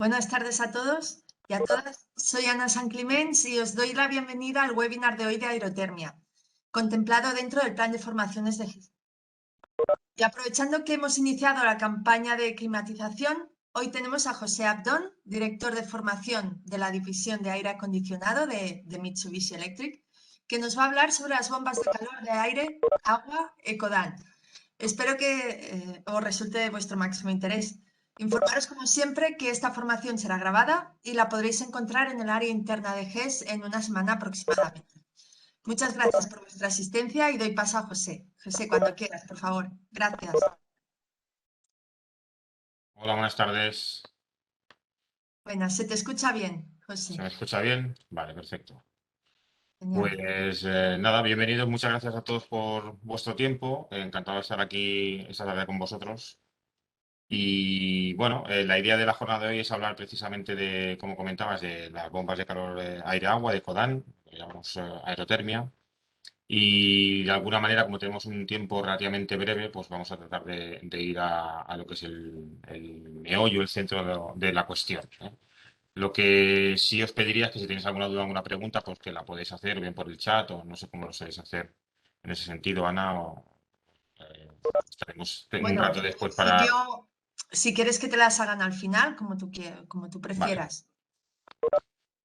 Buenas tardes a todos y a todas. Soy Ana San Clemens y os doy la bienvenida al webinar de hoy de aerotermia, contemplado dentro del plan de formaciones de GES. Y aprovechando que hemos iniciado la campaña de climatización, hoy tenemos a José Abdón, director de formación de la división de aire acondicionado de Mitsubishi Electric, que nos va a hablar sobre las bombas de calor de aire, agua, Ecodan. Espero que os resulte de vuestro máximo interés. Informaros, como siempre, que esta formación será grabada y la podréis encontrar en el área interna de GES en una semana aproximadamente. Muchas gracias por vuestra asistencia y doy paso a José. José, cuando quieras, por favor. Gracias. Hola, buenas tardes. Buenas, se te escucha bien, ¿Se José. me escucha bien? Vale, perfecto. Genial. Pues nada, bienvenidos. Muchas gracias a todos por vuestro tiempo. Encantado de estar aquí esta tarde con vosotros. Y bueno, la idea de la jornada de hoy es hablar precisamente de, como comentabas, de las bombas de calor aire-agua, de Codan, que llamamos aerotermia. Y de alguna manera, como tenemos un tiempo relativamente breve, pues vamos a tratar de ir a lo que es el meollo, el centro de la cuestión, ¿eh? Lo que sí os pediría es que si tenéis alguna duda, alguna pregunta, pues que la podéis hacer bien por el chat o no sé cómo lo sabéis hacer en ese sentido, Ana, o estaremos un Bueno, rato en después para... principio, si quieres que te las hagan al final, como tú Vale, prefieras.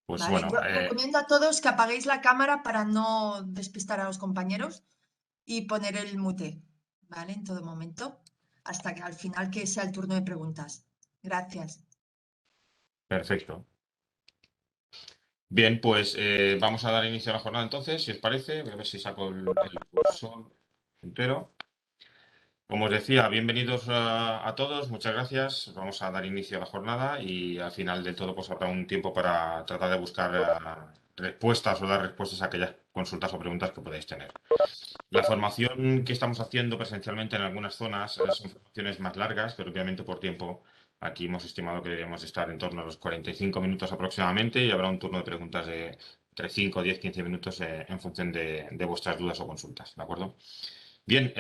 pues ¿Vale? bueno, Yo recomiendo a todos que apaguéis la cámara para no despistar a los compañeros y poner el mute, ¿vale? En todo momento, hasta que al final que sea el turno de preguntas. Gracias. perfecto. Bien, pues vamos a dar inicio a la jornada entonces, si os parece. Voy a ver si saco el cursor entero. Como os decía, bienvenidos a todos, muchas gracias. Vamos a dar inicio a la jornada y al final del todo pues habrá un tiempo para tratar de buscar respuestas o dar respuestas a aquellas consultas o preguntas que podáis tener. La formación que estamos haciendo presencialmente en algunas zonas son formaciones más largas, pero obviamente por tiempo aquí hemos estimado que deberíamos estar en torno a los 45 minutos aproximadamente y habrá un turno de preguntas de entre 5, 10, 15 minutos en función de vuestras dudas o consultas, ¿de acuerdo? Bien,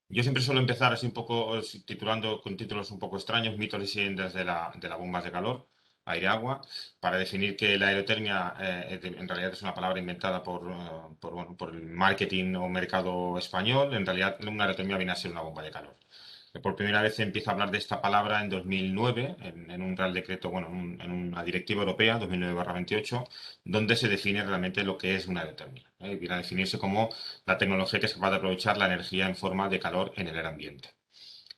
yo siempre suelo empezar así un poco titulando con títulos un poco extraños, mitos y leyendas de la bombas de calor, aire-agua, para definir que la aerotermia en realidad es una palabra inventada bueno, por el marketing o mercado español. En realidad una aerotermia viene a ser una bomba de calor. Por primera vez se empieza a hablar de esta palabra en 2009, en un Real Decreto, bueno, en una directiva europea, 2009/28, donde se define realmente lo que es una aerotermia. Viene a definirse como la tecnología que es capaz de aprovechar la energía en forma de calor en el ambiente.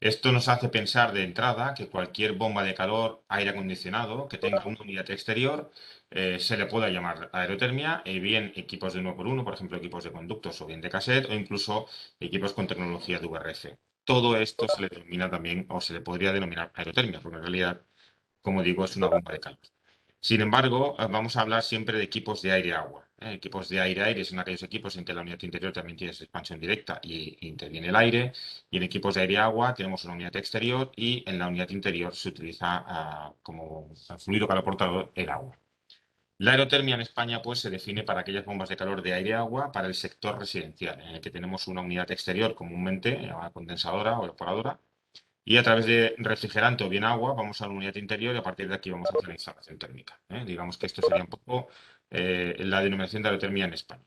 Esto nos hace pensar de entrada que cualquier bomba de calor, aire acondicionado, que tenga una unidad exterior, se le pueda llamar aerotermia, bien equipos de 1x1, por ejemplo, equipos de conductos o bien de cassette, o incluso equipos con tecnología de VRF. Todo esto se le denomina también, o se le podría denominar aerotermia, porque en realidad, como digo, es una bomba de calor. Sin embargo, vamos a hablar siempre de equipos de aire-agua. Equipos de aire-aire son aquellos equipos en que la unidad interior también tiene expansión directa y interviene el aire. Y en equipos de aire-agua tenemos una unidad exterior y en la unidad interior se utiliza como fluido caloportador el agua. La aerotermia en España pues, se define para aquellas bombas de calor de aire-agua para el sector residencial, en el que tenemos una unidad exterior comúnmente, llamada condensadora o evaporadora, y a través de refrigerante o bien agua vamos a la unidad interior y a partir de aquí vamos a hacer la instalación térmica. Digamos que esto sería un poco la denominación de aerotermia en España.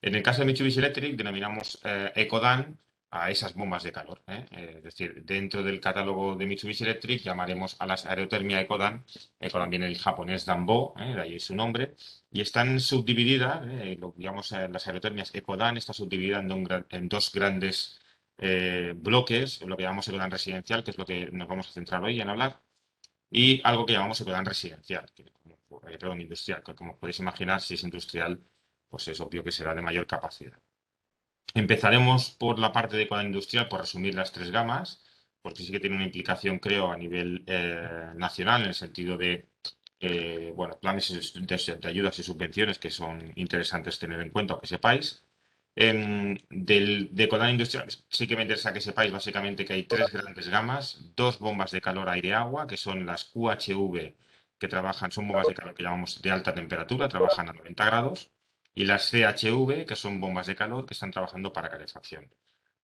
En el caso de Mitsubishi Electric denominamos Ecodan a esas bombas de calor. Es decir, dentro del catálogo de Mitsubishi Electric llamaremos a las aerotermia Ecodan. Ecodan viene del japonés Danbo, de ahí su nombre. Y están subdivididas, digamos, las aerotermias Ecodan está subdividida en dos grandes bloques, lo que llamamos Ecodan residencial, que es lo que nos vamos a centrar hoy en hablar, y algo que llamamos Ecodan residencial, perdón, industrial, que como podéis imaginar, si es industrial, pues es obvio que será de mayor capacidad. Empezaremos por la parte de Ecodan industrial, por resumir las tres gamas, porque sí que tiene una implicación, creo, a nivel nacional, en el sentido de bueno, planes de ayudas y subvenciones que son interesantes tener en cuenta o que sepáis. De Ecodan Industrial sí que me interesa que sepáis básicamente que hay tres grandes gamas, dos bombas de calor aire-agua, que son las QHV, que trabajan, son bombas de calor que llamamos de alta temperatura, trabajan a 90 grados, y las CHV, que son bombas de calor que están trabajando para calefacción.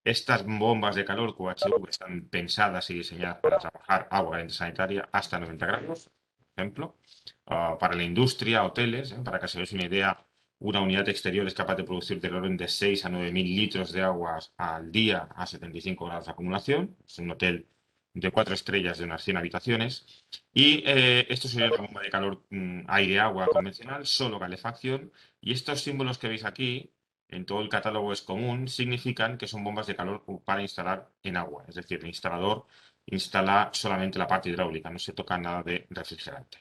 Estas bombas de calor QHV están pensadas y diseñadas para trabajar agua caliente sanitaria hasta 90 grados, por ejemplo. Para la industria, hoteles, para que se veáis una idea, una unidad exterior es capaz de producir del orden de 6 a 9.000 litros de agua al día a 75 grados de acumulación. Es un hotel de 4 estrellas de unas 100 habitaciones. Y esto sería una bomba de calor aire-agua convencional, solo calefacción. Y estos símbolos que veis aquí, en todo el catálogo es común, significan que son bombas de calor para instalar en agua. Es decir, el instalador instala solamente la parte hidráulica, no se toca nada de refrigerante.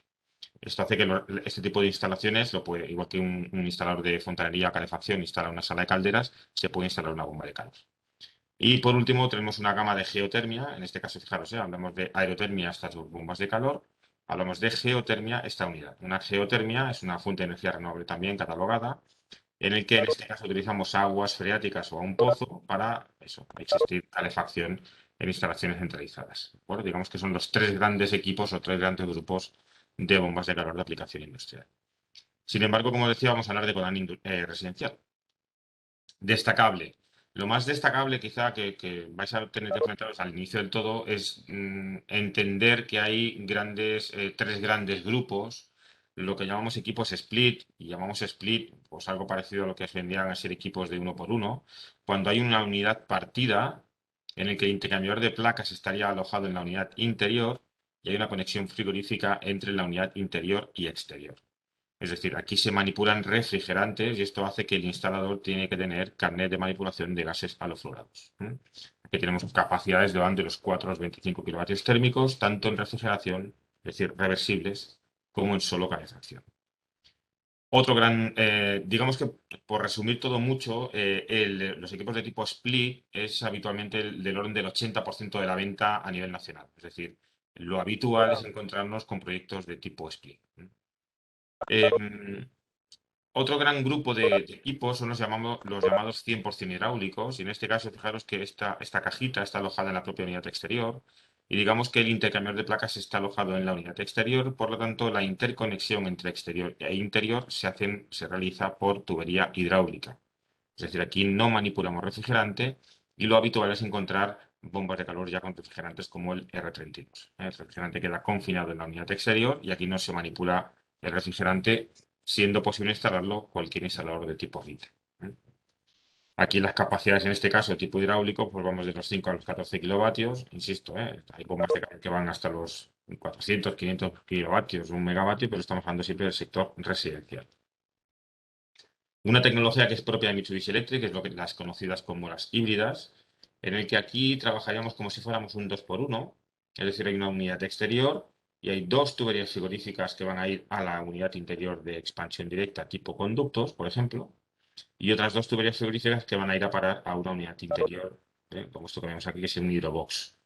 Esto hace que este tipo de instalaciones, igual que un instalador de fontanería o calefacción instala una sala de calderas, se puede instalar una bomba de calor. Y por último tenemos una gama de geotermia, en este caso fijaros, hablamos de aerotermia, estas bombas de calor, hablamos de geotermia, esta unidad. Una geotermia es una fuente de energía renovable también catalogada, en el que en este caso utilizamos aguas freáticas o a un pozo para eso, existir calefacción en instalaciones centralizadas. Bueno, digamos que son los tres grandes equipos o tres grandes grupos de bombas de calor de aplicación industrial. Sin embargo, como decía, vamos a hablar de Codan residencial. Destacable. Lo más destacable quizá que vais a tener que enfrentaros al inicio del todo es entender que hay tres grandes grupos, lo que llamamos equipos split, y llamamos split pues algo parecido a lo que se vendrían a ser equipos de uno por uno, cuando hay una unidad partida en el que el intercambiador de placas estaría alojado en la unidad interior y hay una conexión frigorífica entre la unidad interior y exterior. Es decir, aquí se manipulan refrigerantes y esto hace que el instalador tiene que tener carnet de manipulación de gases halofluorados. Aquí tenemos capacidades de van de los 4 a los 25 kilovatios térmicos, tanto en refrigeración, es decir, reversibles, como en solo calefacción. Otro gran, digamos que por resumir todo mucho, los equipos de tipo split es habitualmente del orden del 80% de la venta a nivel nacional. Es decir, lo habitual es encontrarnos con proyectos de tipo split. Em, Otro gran grupo de equipos son los llamados 100% hidráulicos, y en este caso fijaros que esta cajita está alojada en la propia unidad exterior, y digamos que el intercambiador de placas está alojado en la unidad exterior, por lo tanto la interconexión entre exterior e interior se realiza por tubería hidráulica. Es decir, aquí no manipulamos refrigerante y lo habitual es encontrar bombas de calor ya con refrigerantes como el R32. El refrigerante queda confinado en la unidad exterior y aquí no se manipula el refrigerante, siendo posible instalarlo cualquier instalador de tipo VIT. Aquí las capacidades, en este caso, tipo hidráulico, pues vamos de los 5 a los 14 kilovatios. Insisto, hay bombas de calor que van hasta los 400, 500 kilovatios, 1 megavatio, pero estamos hablando siempre del sector residencial. Una tecnología que es propia de Mitsubishi Electric, es las conocidas como las híbridas, en el que aquí trabajaríamos como si fuéramos un 2x1, es decir, hay una unidad exterior y hay dos tuberías frigoríficas que van a ir a la unidad interior de expansión directa tipo conductos, por ejemplo, y otras dos tuberías frigoríficas que van a ir a parar a una unidad interior, como esto que vemos aquí, que es un hidrobox.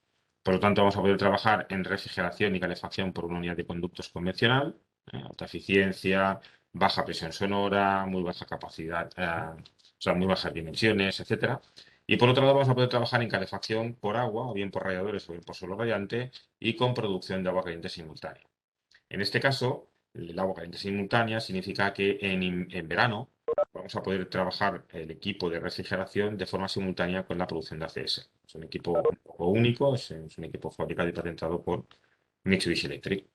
Por lo tanto, vamos a poder trabajar en refrigeración y calefacción por una unidad de conductos convencional, alta eficiencia, baja presión sonora, muy baja capacidad, o sea, muy bajas dimensiones, etcétera. Y por otro lado, vamos a poder trabajar en calefacción por agua, o bien por radiadores, o bien por suelo radiante, y con producción de agua caliente simultánea. En este caso, el agua caliente simultánea significa que en verano vamos a poder trabajar el equipo de refrigeración de forma simultánea con la producción de ACS. Es un equipo un poco único, es un equipo fabricado y patentado por Mitsubishi Electric.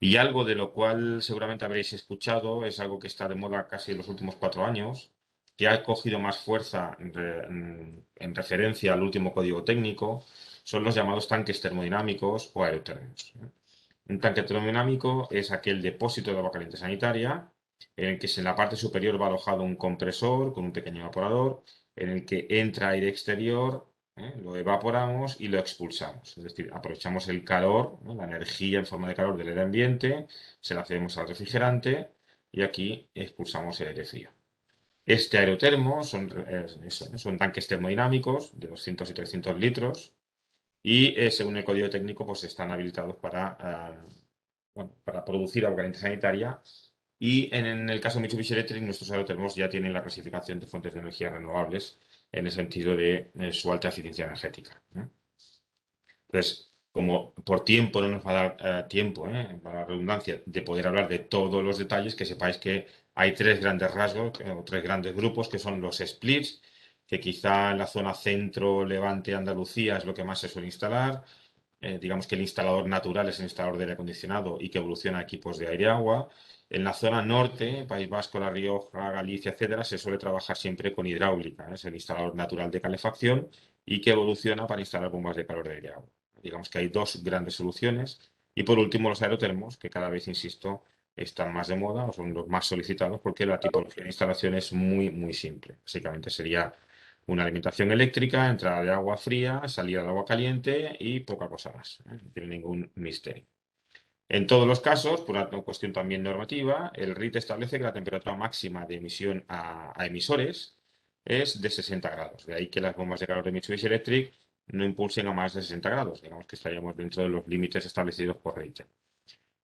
Y algo de lo cual seguramente habréis escuchado, es algo que está de moda casi en los últimos 4 años, que ha cogido más fuerza en referencia al último código técnico, son los llamados tanques termodinámicos o aerotérmicos. Un tanque termodinámico es aquel depósito de agua caliente sanitaria en el que en la parte superior va alojado un compresor con un pequeño evaporador, en el que entra aire exterior, lo evaporamos y lo expulsamos. Es decir, aprovechamos el calor, la energía en forma de calor del aire ambiente, se la cedemos al refrigerante y aquí expulsamos el aire frío. Este aerotermo son tanques termodinámicos de 200 y 300 litros y según el código técnico pues están habilitados para producir agua caliente sanitaria y en el caso de Mitsubishi Electric nuestros aerotermos ya tienen la clasificación de fuentes de energía renovables en el sentido de su alta eficiencia energética. Entonces, como por tiempo no nos va a dar tiempo, para la redundancia, de poder hablar de todos los detalles, que sepáis que hay tres grandes rasgos o tres grandes grupos que son los splits, que quizá en la zona centro-levante Andalucía es lo que más se suele instalar. Digamos que el instalador natural es el instalador de aire acondicionado y que evoluciona a equipos de aire-agua. En la zona norte, País Vasco, La Rioja, Galicia, etcétera, se suele trabajar siempre con hidráulica. Es el instalador natural de calefacción y que evoluciona para instalar bombas de calor de aire-agua. Digamos que hay dos grandes soluciones. Y por último, los aerotermos, que cada vez, insisto, están más de moda o son los más solicitados porque la tipología de instalación es muy, muy simple. Básicamente sería una alimentación eléctrica, entrada de agua fría, salida de agua caliente y poca cosa más. No tiene ningún misterio. En todos los casos, por una cuestión también normativa, el RIT establece que la temperatura máxima de emisión a emisores es de 60 grados. De ahí que las bombas de calor de Mitsubishi Electric no impulsen a más de 60 grados. Digamos que estaríamos dentro de los límites establecidos por RIT.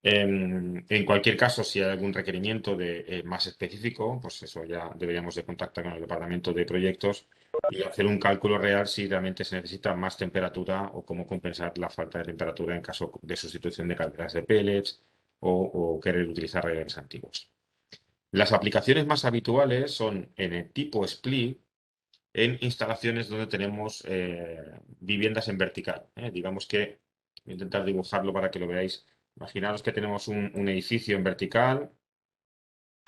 En cualquier caso, si hay algún requerimiento más específico, pues eso ya deberíamos de contactar con el departamento de proyectos y hacer un cálculo real si realmente se necesita más temperatura o cómo compensar la falta de temperatura en caso de sustitución de calderas de pellets o querer utilizar reactores antiguos. Las aplicaciones más habituales son en el tipo split, en instalaciones donde tenemos viviendas en vertical. Digamos que, voy a intentar dibujarlo para que lo veáis. Imaginaros que tenemos un edificio en vertical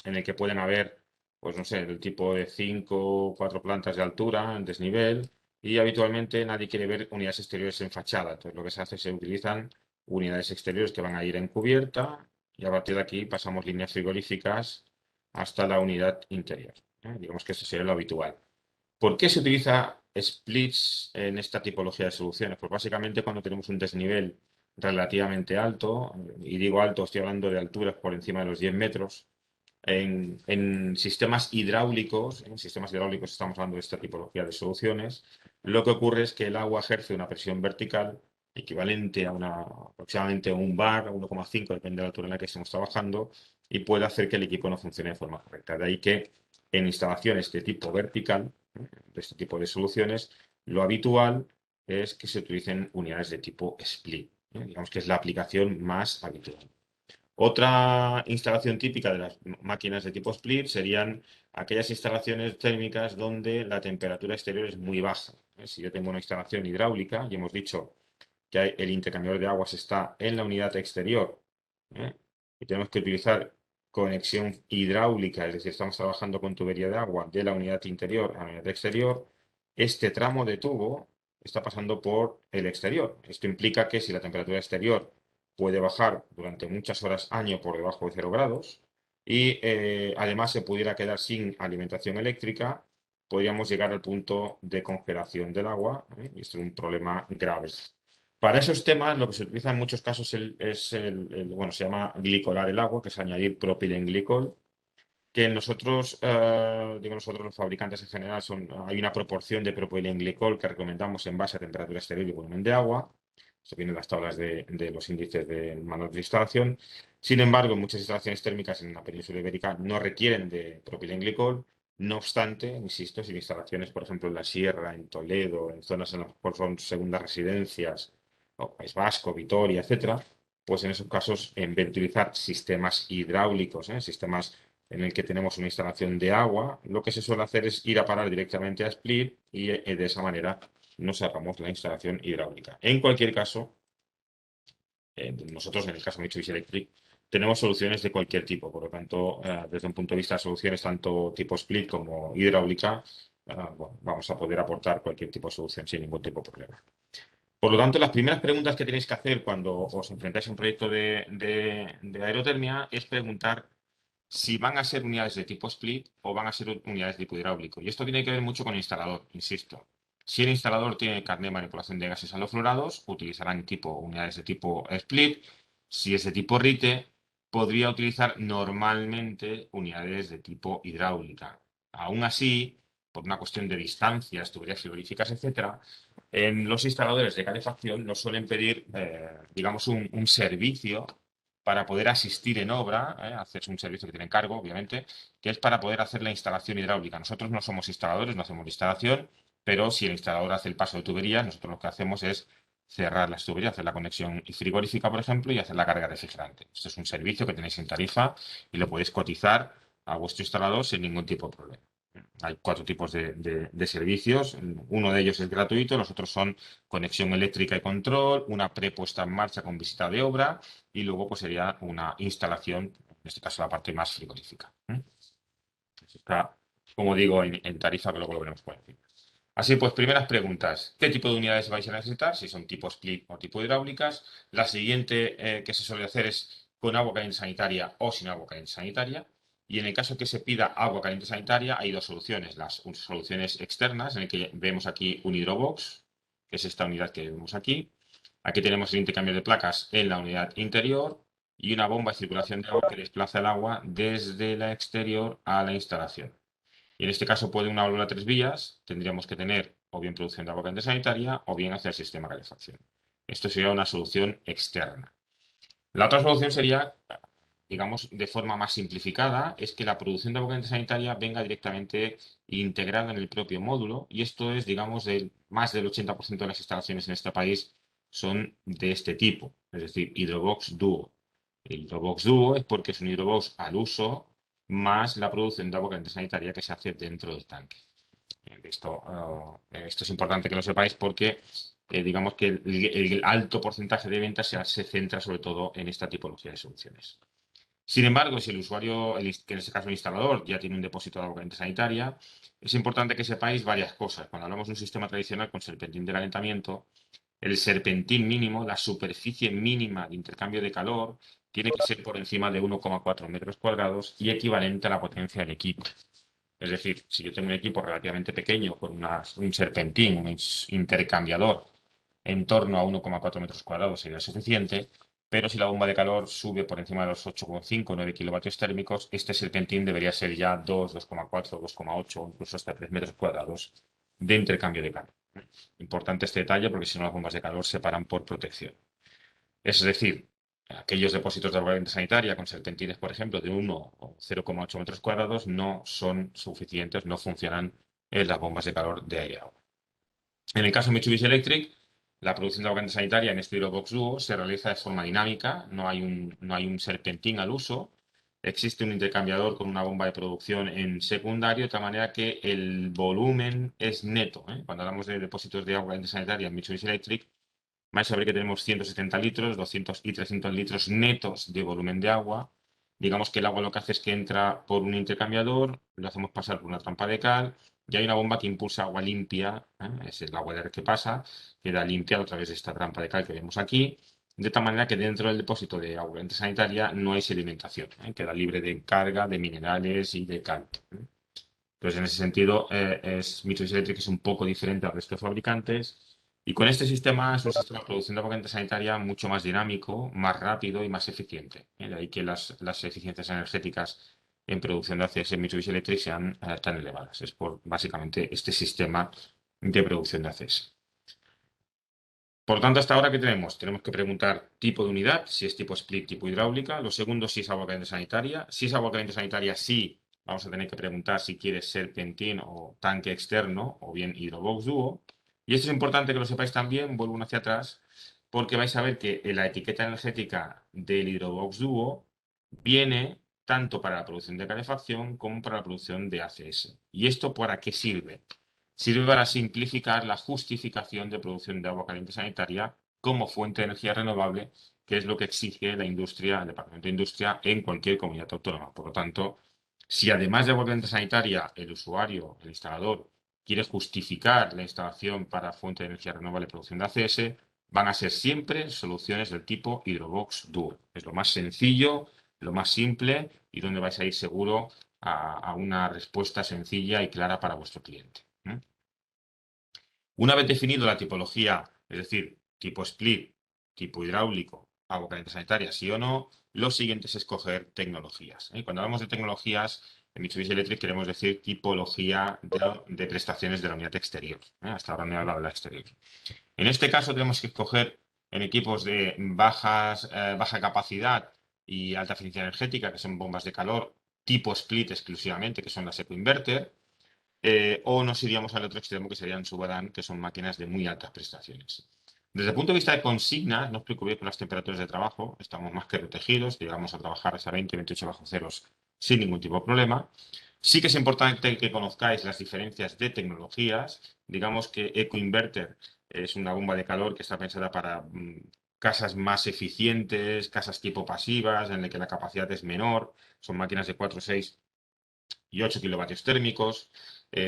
en el que pueden haber, pues no sé, del tipo de 5 o 4 plantas de altura en desnivel y habitualmente nadie quiere ver unidades exteriores en fachada. Entonces lo que se hace es se utilizan unidades exteriores que van a ir en cubierta y a partir de aquí pasamos líneas frigoríficas hasta la unidad interior. Digamos que esto sería lo habitual. ¿Por qué se utiliza splits en esta tipología de soluciones? Pues básicamente cuando tenemos un desnivel relativamente alto, y digo alto, estoy hablando de alturas por encima de los 10 metros, en sistemas hidráulicos estamos hablando de esta tipología de soluciones, lo que ocurre es que el agua ejerce una presión vertical equivalente a aproximadamente un bar, 1,5, depende de la altura en la que estemos trabajando, y puede hacer que el equipo no funcione de forma correcta. De ahí que en instalaciones de tipo vertical, de este tipo de soluciones, lo habitual es que se utilicen unidades de tipo split. Digamos que es la aplicación más habitual. Otra instalación típica de las máquinas de tipo split serían aquellas instalaciones térmicas donde la temperatura exterior es muy baja. Si yo tengo una instalación hidráulica y hemos dicho que el intercambiador de aguas está en la unidad exterior, ¿eh? Y tenemos que utilizar conexión hidráulica, es decir, estamos trabajando con tubería de agua de la unidad interior a la unidad exterior, este tramo de tubo está pasando por el exterior. Esto implica que si la temperatura exterior puede bajar durante muchas horas año por debajo de 0 grados y además se pudiera quedar sin alimentación eléctrica, podríamos llegar al punto de congelación del agua, y esto es un problema grave. Para esos temas, lo que se utiliza en muchos casos bueno, se llama glicolar el agua, que es añadir propilenglicol, que nosotros los fabricantes en general, hay una proporción de propilenglicol que recomendamos en base a temperatura exterior y volumen de agua. Esto viene en las tablas de los índices de manual de instalación. Sin embargo, muchas instalaciones térmicas en la península ibérica no requieren de propilenglicol. No obstante, insisto, si instalaciones, por ejemplo, en la Sierra, en Toledo, en zonas en las que son segundas residencias, o País Vasco, Vitoria, etcétera, pues en esos casos, en vez de utilizar sistemas hidráulicos, sistemas en el que tenemos una instalación de agua, lo que se suele hacer es ir a parar directamente a split y de esa manera nos sacamos la instalación hidráulica. En cualquier caso, nosotros en el caso de Mitsubishi Electric tenemos soluciones de cualquier tipo, por lo tanto, desde un punto de vista de soluciones tanto tipo split como hidráulica, bueno, vamos a poder aportar cualquier tipo de solución sin ningún tipo de problema. Por lo tanto, las primeras preguntas que tenéis que hacer cuando os enfrentáis a un proyecto de aerotermia es preguntar si van a ser unidades de tipo split o van a ser unidades de tipo hidráulico. Y esto tiene que ver mucho con el instalador, insisto. Si el instalador tiene carnet de manipulación de gases halofluorados, utilizarán unidades de tipo split. Si es de tipo RITE, podría utilizar normalmente unidades de tipo hidráulica. Aún así, por una cuestión de distancias, tuberías frigoríficas, etcétera, en los instaladores de calefacción nos suelen pedir, digamos, un servicio para poder asistir en obra, hacerse un servicio que tiene encargo, obviamente, que es para poder hacer la instalación hidráulica. Nosotros no somos instaladores, no hacemos la instalación, pero si el instalador hace el paso de tuberías, nosotros lo que hacemos es cerrar las tuberías, hacer la conexión frigorífica, por ejemplo, y hacer la carga refrigerante. Esto es un servicio que tenéis en tarifa y lo podéis cotizar a vuestro instalador sin ningún tipo de problema. Hay 4 tipos de servicios. Uno de ellos es gratuito, los otros son conexión eléctrica y control, una prepuesta en marcha con visita de obra y luego pues sería una instalación, en este caso la parte más frigorífica. Eso está, como digo, en tarifa, que luego lo veremos por encima. Así pues, primeras preguntas. ¿Qué tipo de unidades vais a necesitar? Si son tipo split o tipo hidráulicas. La siguiente que se suele hacer es con agua caliente sanitaria o sin agua caliente sanitaria. Y en el caso que se pida agua caliente sanitaria, hay dos soluciones. Las soluciones externas, en el que vemos aquí un hidrobox, que es esta unidad que vemos aquí. Aquí tenemos el intercambio de placas en la unidad interior y una bomba de circulación de agua que desplaza el agua desde la exterior a la instalación. Y en este caso puede una válvula a 3 vías, tendríamos que tener o bien producción de agua caliente sanitaria o bien hacia el sistema de calefacción. Esto sería una solución externa. La otra solución sería, digamos, de forma más simplificada, es que la producción de agua caliente sanitaria venga directamente integrada en el propio módulo y esto es, digamos, más del 80% de las instalaciones en este país son de este tipo, es decir, Hydrobox Duo. El Hydrobox Duo es porque es un Hydrobox al uso más la producción de agua caliente sanitaria que se hace dentro del tanque. Esto es importante que lo sepáis porque digamos que el alto porcentaje de ventas se centra sobre todo en esta tipología de soluciones. Sin embargo, si el usuario, que en este caso el instalador, ya tiene un depósito de agua caliente sanitaria, es importante que sepáis varias cosas. Cuando hablamos de un sistema tradicional con serpentín de calentamiento, el serpentín mínimo, la superficie mínima de intercambio de calor, tiene que ser por encima de 1,4 metros cuadrados y equivalente a la potencia del equipo. Es decir, si yo tengo un equipo relativamente pequeño con un serpentín, un intercambiador en torno a 1,4 metros cuadrados sería suficiente, pero si la bomba de calor sube por encima de los 8,5 o 9 kilovatios térmicos, este serpentín debería ser ya 2, 2,4, 2,8 o incluso hasta 3 metros cuadrados de intercambio de calor. Importante este detalle porque si no las bombas de calor se paran por protección. Es decir, aquellos depósitos de agua caliente sanitaria con serpentines, por ejemplo, de 1 o 0,8 metros cuadrados no son suficientes, no funcionan en las bombas de calor de aire-agua. En el caso de Mitsubishi Electric, la producción de agua caliente sanitaria en este Hydrobox Duo se realiza de forma dinámica, no hay un serpentín al uso, existe un intercambiador con una bomba de producción en secundario, de tal manera que el volumen es neto. Cuando hablamos de depósitos de agua caliente sanitaria en Mitsubishi Electric, vais a ver que tenemos 170 litros, 200 y 300 litros netos de volumen de agua. Digamos que el agua lo que hace es que entra por un intercambiador, lo hacemos pasar por una trampa de cal y hay una bomba que impulsa agua limpia, es el agua que pasa, queda limpia a través de esta trampa de cal que vemos aquí, de tal manera que dentro del depósito de agua caliente sanitaria no hay sedimentación, queda libre de carga, de minerales y de cal. Entonces, en ese sentido, Mitsubishi Electric es un poco diferente al resto de fabricantes. Y con este sistema es un sistema de producción de agua caliente sanitaria mucho más dinámico, más rápido y más eficiente. De ahí que las eficiencias energéticas en producción de ACS en Mitsubishi Electric sean tan elevadas. Es por básicamente este sistema de producción de ACS. Por tanto, hasta ahora, ¿qué tenemos? Tenemos que preguntar tipo de unidad, si es tipo split, tipo hidráulica. Lo segundo, si es agua caliente sanitaria. Si es agua caliente sanitaria, sí, vamos a tener que preguntar si quieres serpentín o tanque externo o bien hidrobox dúo. Y esto es importante que lo sepáis también, vuelvo hacia atrás, porque vais a ver que la etiqueta energética del hidrobox dúo viene tanto para la producción de calefacción como para la producción de ACS. ¿Y esto para qué sirve? Sirve para simplificar la justificación de producción de agua caliente sanitaria como fuente de energía renovable, que es lo que exige la industria, el Departamento de Industria en cualquier comunidad autónoma. Por lo tanto, si además de agua caliente sanitaria, el usuario, el instalador, quiere justificar la instalación para fuente de energía renovable y producción de ACS, van a ser siempre soluciones del tipo Hydrobox Duo. Es lo más sencillo, lo más simple y donde vais a ir seguro a una respuesta sencilla y clara para vuestro cliente. Una vez definido la tipología, es decir, tipo split, tipo hidráulico, agua caliente sanitaria, sí o no, lo siguiente es escoger tecnologías. Cuando hablamos de tecnologías, en Mitsubishi Electric queremos decir tipología de prestaciones de la unidad exterior. Hasta ahora no he hablado de la exterior. En este caso tenemos que escoger en equipos de baja capacidad y alta eficiencia energética, que son bombas de calor, tipo split exclusivamente, que son las ecoinverter, o nos iríamos al otro extremo, que serían Subadan, que son máquinas de muy altas prestaciones. Desde el punto de vista de consignas, no os preocupéis por las temperaturas de trabajo, estamos más que protegidos, llegamos a trabajar hasta 20, 28 bajo ceros sin ningún tipo de problema. Sí que es importante que conozcáis las diferencias de tecnologías. Digamos que EcoInverter es una bomba de calor que está pensada para casas más eficientes, casas tipo pasivas, en las que la capacidad es menor. Son máquinas de 4, 6 y 8 kilovatios térmicos,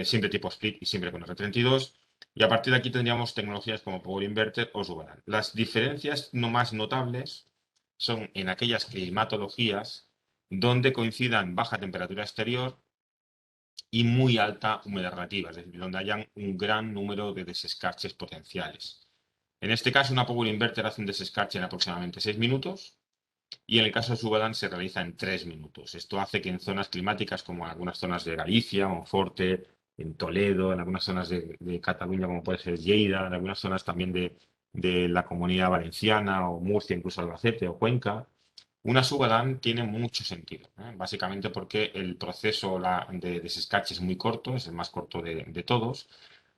siempre tipo split y siempre con R32. Y a partir de aquí tendríamos tecnologías como Power Inverter o Subaran. Las diferencias no más notables son en aquellas climatologías donde coincidan baja temperatura exterior y muy alta humedad relativa, es decir, donde hayan un gran número de desescarches potenciales. En este caso, una Power Inverter hace un desescarche en aproximadamente 6 minutos y en el caso de Subadan se realiza en 3 minutos. Esto hace que en zonas climáticas como en algunas zonas de Galicia, Monforte, en Toledo, en algunas zonas de Cataluña como puede ser Lleida, en algunas zonas también de la Comunidad Valenciana o Murcia, incluso Albacete o Cuenca, una subadán tiene mucho sentido, básicamente porque el proceso de desescache es muy corto, es el más corto de todos.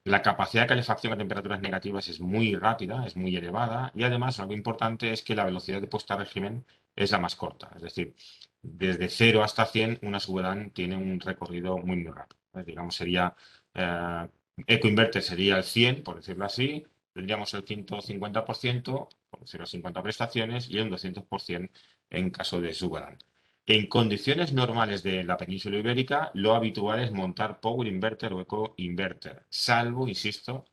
La capacidad de calefacción a temperaturas negativas es muy rápida, es muy elevada y además algo importante es que la velocidad de puesta a régimen es la más corta. Es decir, desde 0 hasta 100 una subadán tiene un recorrido muy, muy rápido. Digamos, sería eh, EcoInverter sería el 100, por decirlo así, tendríamos el 150%, por decirlo 50 prestaciones, y el 200% en caso de Subaran. En condiciones normales de la península ibérica, lo habitual es montar Power Inverter o Eco Inverter, salvo, insisto,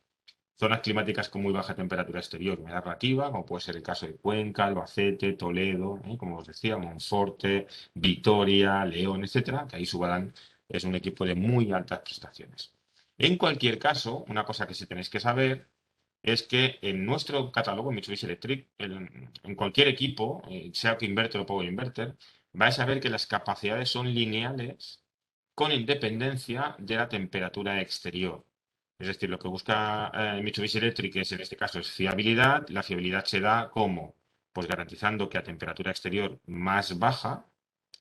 zonas climáticas con muy baja temperatura exterior, humedad relativa, como puede ser el caso de Cuenca, Albacete, Toledo, como os decía, Monforte, Vitoria, León, etcétera, que ahí Subaran es un equipo de muy altas prestaciones. En cualquier caso, una cosa que sí tenéis que saber es que en nuestro catálogo Mitsubishi Electric, en cualquier equipo, sea que inverter o Power Inverter, vais a ver que las capacidades son lineales con independencia de la temperatura exterior. Es decir, lo que busca Mitsubishi Electric en este caso es fiabilidad. La fiabilidad se da como, pues garantizando que a temperatura exterior más baja,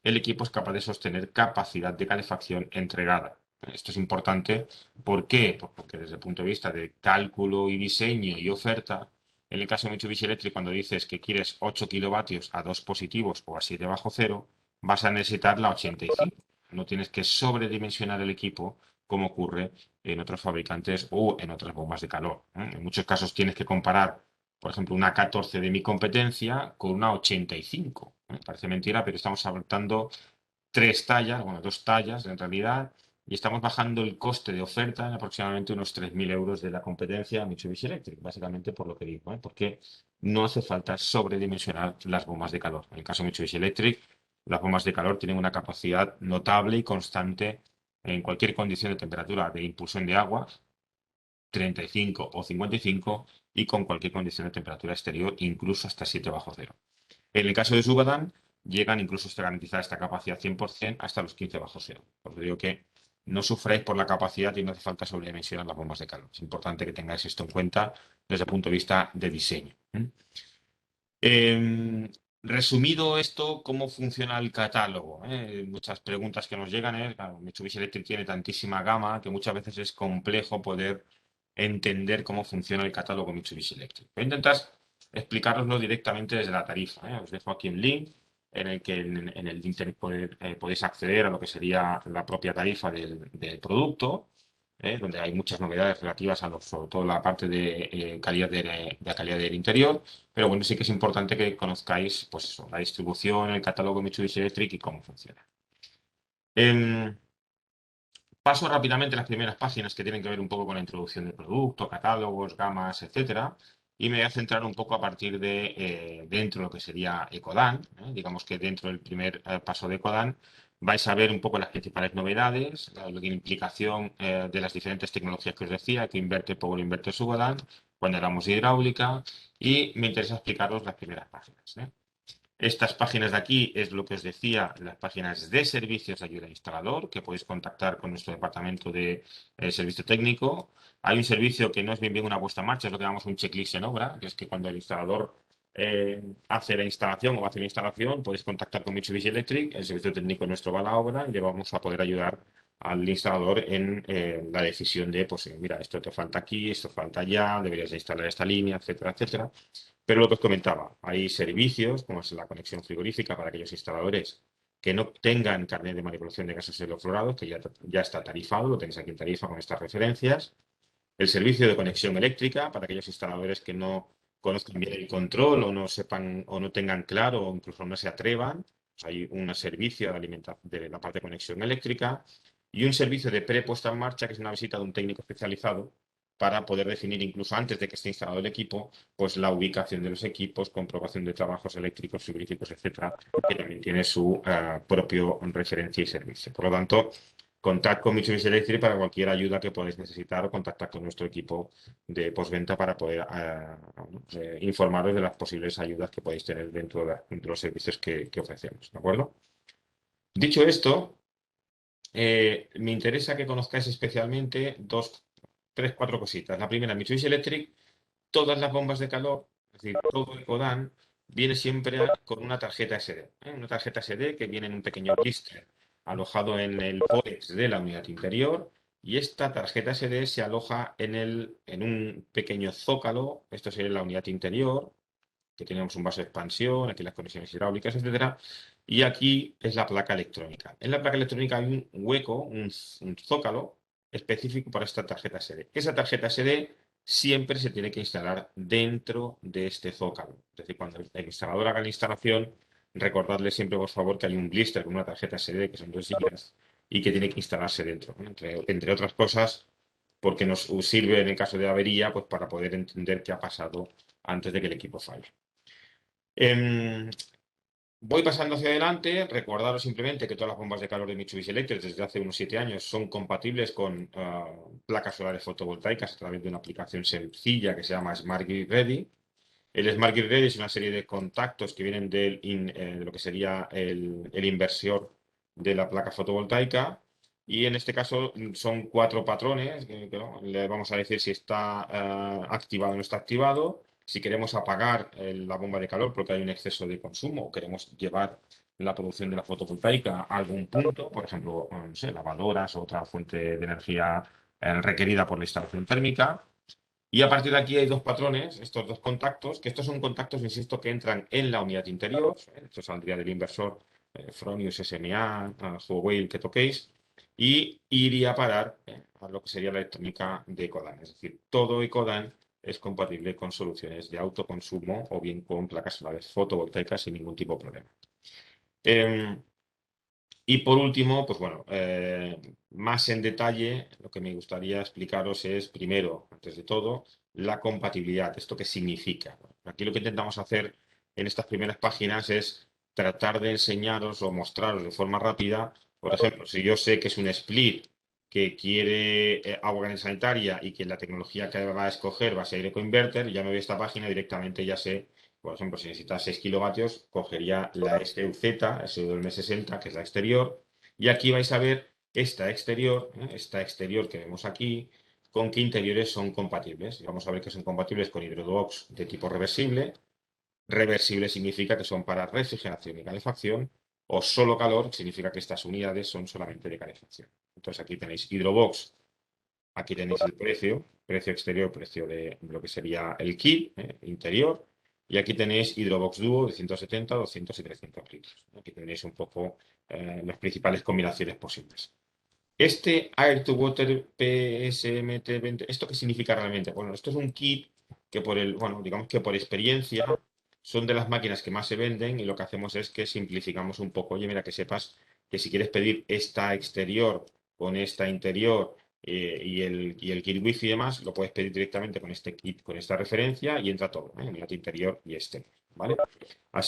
el equipo es capaz de sostener capacidad de calefacción entregada. Esto es importante. ¿Por qué? Pues porque desde el punto de vista de cálculo y diseño y oferta, en el caso de Mitsubishi Electric, cuando dices que quieres 8 kilovatios a 2 positivos o a 7 bajo cero, vas a necesitar la 85. No tienes que sobredimensionar el equipo como ocurre en otros fabricantes o en otras bombas de calor. En muchos casos tienes que comparar, por ejemplo, una 14 de mi competencia con una 85. Parece mentira, pero estamos saltando 3 tallas, bueno, 2 tallas en realidad, y estamos bajando el coste de oferta en aproximadamente unos 3.000 euros de la competencia Mitsubishi Electric, básicamente por lo que digo, porque no hace falta sobredimensionar las bombas de calor. En el caso de Mitsubishi Electric, las bombas de calor tienen una capacidad notable y constante en cualquier condición de temperatura de impulsión de agua, 35 o 55, y con cualquier condición de temperatura exterior, incluso hasta 7 bajo cero. En el caso de Subadan, llegan incluso a garantizar esta capacidad 100% hasta los 15 bajo cero. Os digo que no sufráis por la capacidad y no hace falta sobredimensionar las bombas de calor. Es importante que tengáis esto en cuenta desde el punto de vista de diseño. Resumido esto, ¿cómo funciona el catálogo? Muchas preguntas que nos llegan es, claro, Mitsubishi Electric tiene tantísima gama que muchas veces es complejo poder entender cómo funciona el catálogo Mitsubishi Electric. Voy a intentar explicaroslo directamente desde la tarifa. Os dejo aquí un link en el que en el link podéis acceder a lo que sería la propia tarifa del producto, donde hay muchas novedades relativas a sobre todo la parte de calidad de calidad del interior. Pero bueno, sí que es importante que conozcáis pues eso, la distribución, el catálogo Mitsubishi Electric y cómo funciona. Em, Paso rápidamente las primeras páginas que tienen que ver un poco con la introducción del producto, catálogos, gamas, etcétera, y me voy a centrar un poco a partir de dentro de lo que sería Ecodan. Digamos que dentro del primer paso de Ecodan vais a ver un poco las principales novedades, la implicación de las diferentes tecnologías que os decía, que inverte Power Inverter Subadan, cuando hablamos de hidráulica, y me interesa explicaros las primeras páginas. Estas páginas de aquí es lo que os decía, las páginas de servicios de ayuda al instalador, que podéis contactar con nuestro departamento de servicio técnico. Hay un servicio que no es bien una puesta en marcha, es lo que llamamos un checklist en obra, que es que cuando el instalador hace la instalación o hace la instalación, podéis contactar con Mitsubishi Electric, el servicio técnico nuestro va a la obra y le vamos a poder ayudar al instalador en la decisión de, pues mira, esto te falta aquí, esto falta allá, deberías de instalar esta línea, etcétera, etcétera. Pero lo que os comentaba, hay servicios, como es la conexión frigorífica para aquellos instaladores que no tengan carnet de manipulación de gases hidrofluorados, que ya está tarifado, lo tenéis aquí en tarifa con estas referencias. El servicio de conexión eléctrica para aquellos instaladores que no conozcan bien el control o no sepan o no tengan claro o incluso no se atrevan. Pues hay un servicio de la parte de conexión eléctrica y un servicio de prepuesta en marcha, que es una visita de un técnico especializado para poder definir incluso antes de que esté instalado el equipo, pues la ubicación de los equipos, comprobación de trabajos eléctricos, frigoríficos, etcétera, que también tiene su propio referencia y servicio. Por lo tanto, contad con Mitsubishi Electric para cualquier ayuda que podáis necesitar o contactar con nuestro equipo de postventa para poder informaros de las posibles ayudas que podéis tener dentro de los servicios que ofrecemos. ¿De acuerdo? Dicho esto, me interesa que conozcáis especialmente tres, cuatro cositas. La primera, Mitsubishi Electric, todas las bombas de calor, es decir, todo el Codan, viene siempre con una tarjeta SD. Una tarjeta SD que viene en un pequeño blister alojado en el pórex de la unidad interior. Y esta tarjeta SD se aloja en un pequeño zócalo. Esto sería la unidad interior, que tenemos un vaso de expansión, aquí las conexiones hidráulicas, etcétera. Y aquí es la placa electrónica. En la placa electrónica hay un hueco, un zócalo específico para esta tarjeta SD. Esa tarjeta SD siempre se tiene que instalar dentro de este zócalo. Es decir, cuando el instalador haga la instalación, recordadle siempre, por favor, que hay un blister con una tarjeta SD, que son 2 gigas, y que tiene que instalarse dentro. Entre otras cosas, porque nos sirve en el caso de avería, pues para poder entender qué ha pasado antes de que el equipo falle. Voy pasando hacia adelante. Recordaros simplemente que todas las bombas de calor de Mitsubishi Electric desde hace unos 7 años son compatibles con placas solares fotovoltaicas a través de una aplicación sencilla que se llama Smart Grid Ready. El Smart Grid Ready es una serie de contactos que vienen de lo que sería el inversor de la placa fotovoltaica. Y en este caso son 4 patrones, ¿no? Le vamos a decir si está activado o no está activado. Si queremos apagar la bomba de calor porque hay un exceso de consumo o queremos llevar la producción de la fotovoltaica a algún punto, por ejemplo, no sé, lavadoras o otra fuente de energía requerida por la instalación térmica. Y a partir de aquí hay 2 patrones, estos 2 contactos, que estos son contactos, insisto, que entran en la unidad interior. Esto saldría del inversor Fronius SMA, Huawei, el que toquéis, y iría a parar a lo que sería la electrónica de Ecodan. Es decir, todo Ecodan es compatible con soluciones de autoconsumo o bien con placas solares fotovoltaicas sin ningún tipo de problema. Y por último, pues bueno, más en detalle, lo que me gustaría explicaros es, primero, antes de todo, la compatibilidad. ¿Esto qué significa? Aquí lo que intentamos hacer en estas primeras páginas es tratar de enseñaros o mostraros de forma rápida, por ejemplo, si yo sé que es un split que quiere agua sanitaria y que la tecnología que va a escoger va a ser ecoinverter, ya me voy a esta página directamente, ya sé. Por ejemplo, si necesita 6 kilovatios, cogería la SUZ, SWM60, que es la exterior, y aquí vais a ver esta exterior que vemos aquí, con qué interiores son compatibles. Y vamos a ver que son compatibles con hidrobox de tipo reversible. Reversible significa que son para refrigeración y calefacción, o solo calor significa que estas unidades son solamente de calefacción. Entonces aquí tenéis hidrobox, aquí tenéis el precio exterior, precio de lo que sería el kit interior. Y aquí tenéis Hydrobox Duo de 170, 200 y 300 litros. Aquí tenéis un poco las principales combinaciones posibles. Este Air to Water PSMT20, ¿esto qué significa realmente? Bueno, esto es un kit que digamos que por experiencia son de las máquinas que más se venden y lo que hacemos es que simplificamos un poco. Oye, mira, que sepas que si quieres pedir esta exterior con esta interior y el kit wifi y demás, lo puedes pedir directamente con este kit, con esta referencia y entra todo, unidad interior y exterior, ¿vale?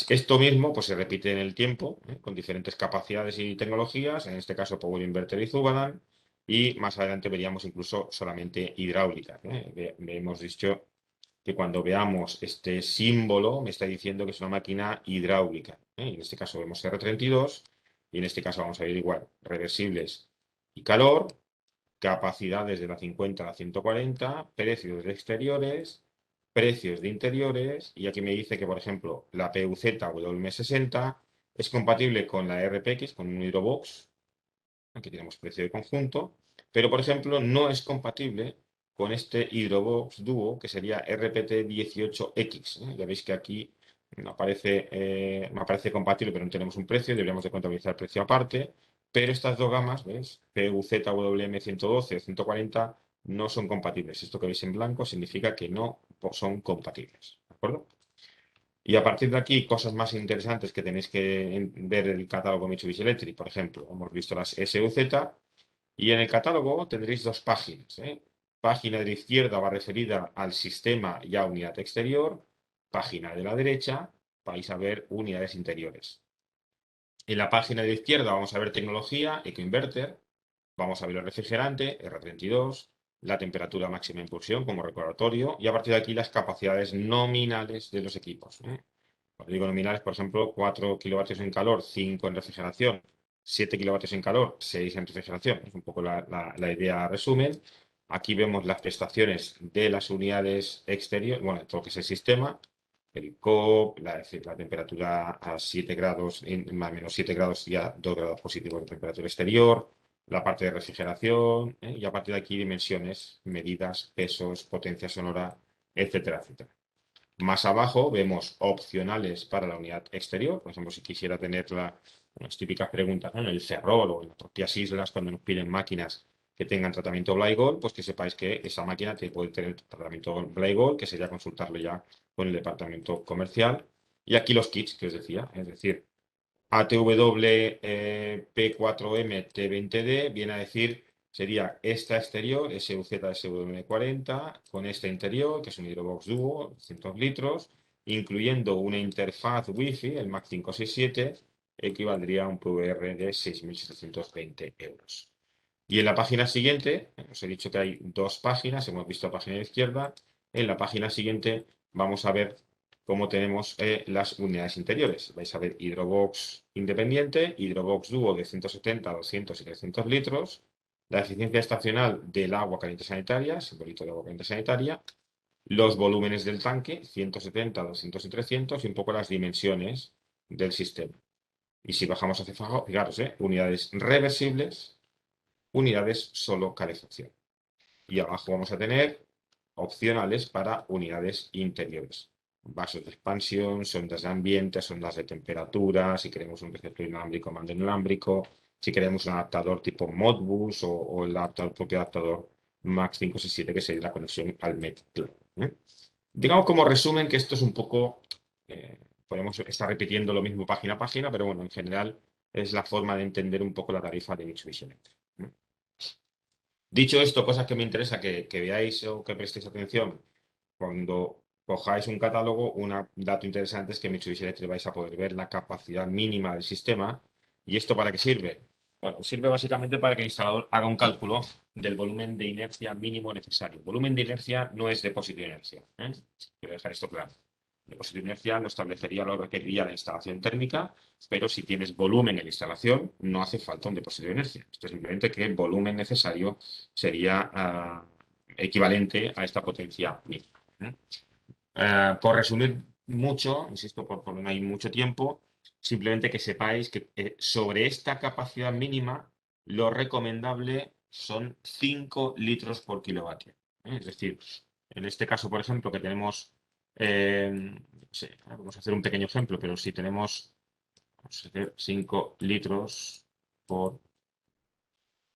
Esto mismo pues, se repite en el tiempo, con diferentes capacidades y tecnologías, en este caso Power Inverter y Zubadan, y más adelante veríamos incluso solamente hidráulica. Hemos dicho que cuando veamos este símbolo me está diciendo que es una máquina hidráulica. En este caso vemos R32 y en este caso vamos a ver igual reversibles y calor, capacidades de la 50 a la 140, precios de exteriores, precios de interiores, y aquí me dice que, por ejemplo, la PUZ WM60 es compatible con la RPX, con un Hydrobox, aquí tenemos precio de conjunto, pero, por ejemplo, no es compatible con este Hydrobox Duo, que sería RPT18X. Ya veis que aquí me aparece compatible, pero no tenemos un precio, deberíamos de contabilizar el precio aparte. Pero estas dos gamas, ¿ves? PUZ-WM112 o 140 no son compatibles. Esto que veis en blanco significa que no son compatibles. ¿De acuerdo? Y a partir de aquí, cosas más interesantes que tenéis que ver el catálogo Mitsubishi Electric. Por ejemplo, hemos visto las SUZ y en el catálogo tendréis dos páginas, ¿eh? Página de la izquierda va referida al sistema y a unidad exterior. Página de la derecha vais a ver unidades interiores. En la página de la izquierda vamos a ver tecnología, ecoinverter, vamos a ver el refrigerante, R32, la temperatura máxima de impulsión como recordatorio y a partir de aquí las capacidades nominales de los equipos, ¿eh? Cuando digo nominales, por ejemplo, 4 kilovatios en calor, 5 en refrigeración, 7 kilovatios en calor, 6 en refrigeración. Es un poco la idea resumen. Aquí vemos las prestaciones de las unidades exteriores, bueno, todo lo que es el sistema, el COP, es decir, la temperatura a 7 grados, más o menos 7 grados y a 2 grados positivos de temperatura exterior, la parte de refrigeración, y a partir de aquí dimensiones, medidas, pesos, potencia sonora, etcétera, etcétera. Más abajo vemos opcionales para la unidad exterior. Por ejemplo, si quisiera tener unas típicas preguntas, ¿no? En el Ferrol o en las propias islas, cuando nos piden máquinas que tengan tratamiento BLIGOL, pues que sepáis que esa máquina puede tener tratamiento BLIGOL, que sería consultarlo ya con el departamento comercial. Y aquí los kits que os decía, es decir, ATW P4M T20D viene a decir, sería esta exterior, SUZ SW40, con esta interior, que es un Hydrobox Duo, 200 litros, incluyendo una interfaz Wi-Fi, el MAC 567, equivaldría a un PVR de 6.720 euros. Y en la página siguiente, os he dicho que hay dos páginas, hemos visto la página de la izquierda, en la página siguiente vamos a ver cómo tenemos las unidades interiores. Vais a ver Hydrobox independiente, Hydrobox Duo de 170, 200 y 300 litros, la eficiencia estacional del agua caliente sanitaria, simbolito de agua caliente sanitaria, los volúmenes del tanque, 170, 200 y 300, y un poco las dimensiones del sistema. Y si bajamos hacia abajo, fijaros, unidades reversibles, unidades solo calefacción. Y abajo vamos a tener opcionales para unidades interiores. Vasos de expansión, sondas de ambiente, sondas de temperatura, si queremos un receptor inalámbrico, mando inalámbrico, si queremos un adaptador tipo Modbus o el propio adaptador MAX 567, que sería la conexión al MET. Digamos como resumen que esto es un poco, podemos estar repitiendo lo mismo página a página, pero bueno, en general es la forma de entender un poco la tarifa de Mitsubishi Electric. Dicho esto, cosas que me interesa que veáis o que prestéis atención cuando cojáis un catálogo, un dato interesante es que en Mitsubishi Electric vais a poder ver la capacidad mínima del sistema. ¿Y esto para qué sirve? Bueno, sirve básicamente para que el instalador haga un cálculo del volumen de inercia mínimo necesario. Volumen de inercia no es depósito de inercia, ¿eh? Quiero dejar esto claro. El depósito de inercia lo establecería, lo requeriría la instalación térmica, pero si tienes volumen en la instalación, no hace falta un depósito de inercia. Esto es simplemente que el volumen necesario sería equivalente a esta potencia mínima. Por resumir mucho, insisto, por no hay mucho tiempo, simplemente que sepáis que sobre esta capacidad mínima, lo recomendable son 5 litros por kilovatio. Es decir, en este caso, por ejemplo, que tenemos, vamos a hacer un pequeño ejemplo, pero si tenemos, vamos a hacer 5 litros por